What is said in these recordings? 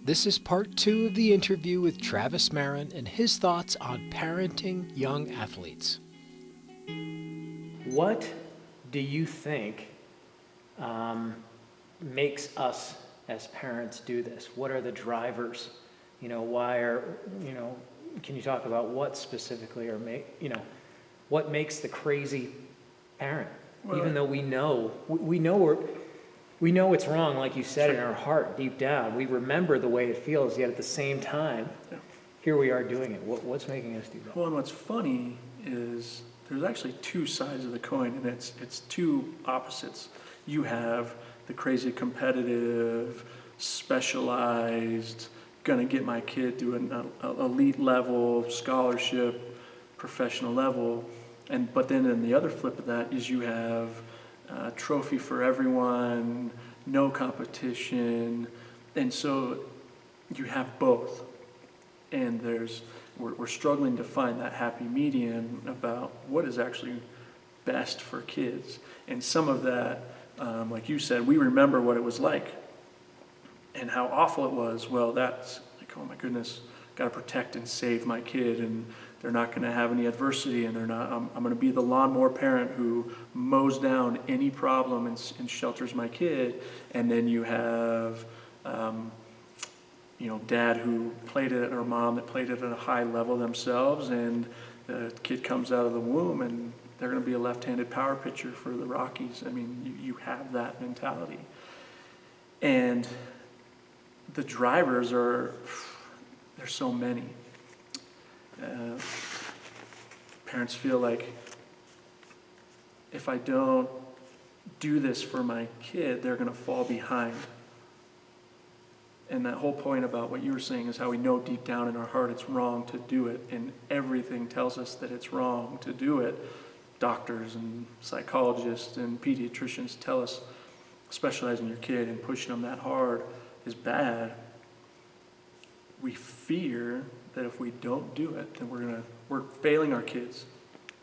This is part 2 of the interview with Travis Maron and his thoughts on parenting young athletes. What do you think makes us as parents do this? What are the drivers? Can you talk about what specifically what makes the crazy parent? Well, even though we know it's wrong, like you said, in our heart, deep down. We remember the way it feels, yet at the same time, here we are doing it. What's making us do that? Well, and what's funny is there's actually two sides of the coin, and it's two opposites. You have the crazy competitive, specialized, gonna get my kid to an elite level, scholarship, professional level, but then in the other flip of that is you have trophy for everyone, no competition, and so you have both. And we're struggling to find that happy median about what is actually best for kids. And some of that, like you said, we remember what it was like and how awful it was. Well, that's like, oh my goodness, got to protect and save my kid, and they're not going to have any adversity, and I'm going to be the lawnmower parent who mows down any problem and shelters my kid. And then you have, dad who played it, or mom that played it at a high level themselves, and the kid comes out of the womb and they're going to be a left-handed power pitcher for the Rockies. I mean, you have that mentality. And the drivers there's so many. Parents feel like if I don't do this for my kid, they're going to fall behind. And that whole point about what you were saying is how we know deep down in our heart it's wrong to do it, and everything tells us that it's wrong to do it. Doctors and psychologists and pediatricians tell us specializing your kid and pushing them that hard is bad. We fear that if we don't do it, then we're failing our kids.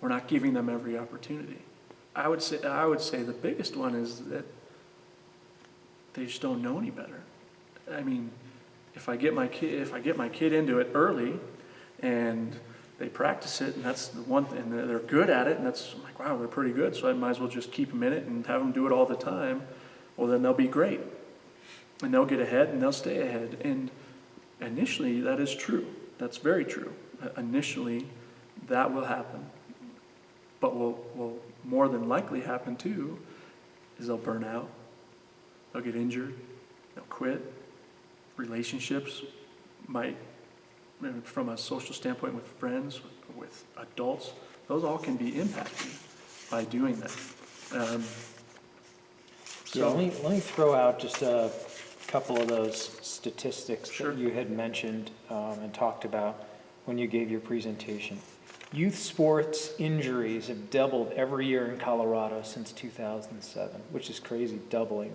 We're not giving them every opportunity. I would say the biggest one is that they just don't know any better. I mean, if I get my kid into it early, and they practice it, and that's the one thing, and they're good at it, and that's, I'm like, wow, they're pretty good, so I might as well just keep them in it and have them do it all the time. Well, then they'll be great, and they'll get ahead, and they'll stay ahead. And initially, that is true. That's very true. Initially, that will happen. But will more than likely happen too is they'll burn out, they'll get injured, they'll quit. Relationships might, from a social standpoint with friends, with adults, those all can be impacted by doing that. Let me throw out just a couple of those statistics Sure. that you had mentioned and talked about when you gave your presentation. Youth sports injuries have doubled every year in Colorado since 2007, which is crazy, doubling.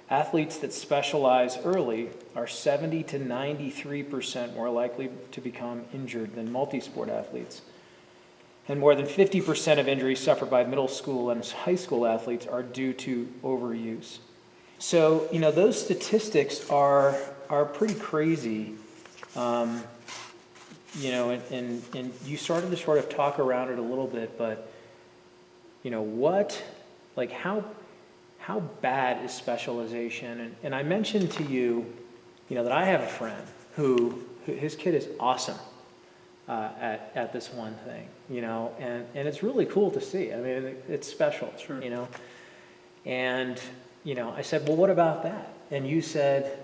Athletes that specialize early are 70 to 93% more likely to become injured than multi-sport athletes. And more than 50% of injuries suffered by middle school and high school athletes are due to overuse. So, those statistics are pretty crazy. And you started to sort of talk around it a little bit, but, how bad is specialization? And I mentioned to you, that I have a friend who his kid is awesome at this one thing, and it's really cool to see. I mean, it's special, Sure. And, I said, well, what about that? And you said,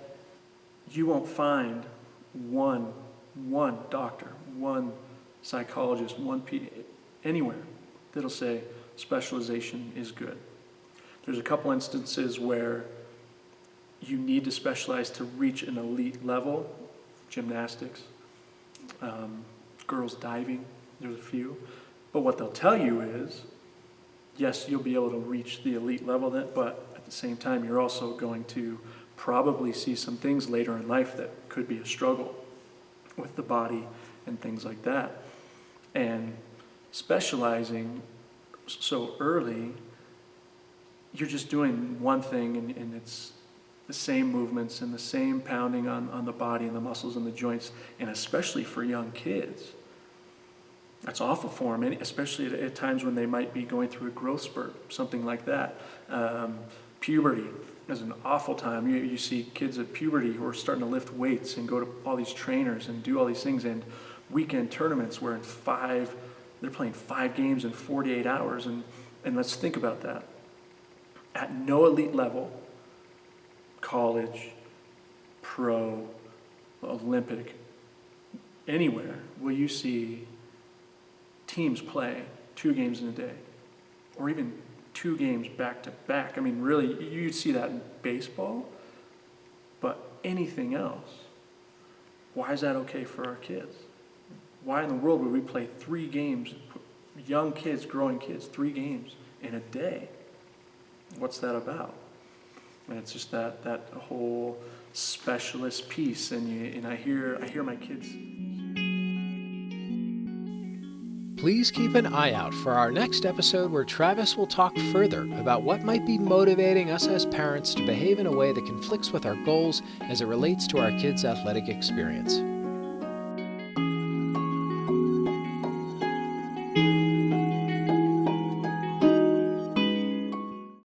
You won't find one doctor, one psychologist, anywhere that'll say specialization is good. There's a couple instances where you need to specialize to reach an elite level, gymnastics, girls diving, there's a few. But what they'll tell you is, yes, you'll be able to reach the elite level then, but at the same time, you're also going to probably see some things later in life that could be a struggle with the body and things like that. And specializing so early you're just doing one thing, and it's the same movements and the same pounding on the body and the muscles and the joints, and especially for young kids. That's awful for them, especially at times when they might be going through a growth spurt, something like that. Puberty is an awful time. You see kids at puberty who are starting to lift weights and go to all these trainers and do all these things, and weekend tournaments where they're playing 5 games in 48 hours. And let's think about that. At no elite level, college, pro, Olympic, anywhere, will you see teams play 2 games in a day, or even 2 games back to back. I mean, really, you'd see that in baseball, but anything else, why is that okay for our kids? Why in the world would we play 3 games, young kids, growing kids, 3 games in a day? What's that about? And it's just that whole specialist piece, and I hear my kids. Please keep an eye out for our next episode where Travis will talk further about what might be motivating us as parents to behave in a way that conflicts with our goals as it relates to our kids' athletic experience.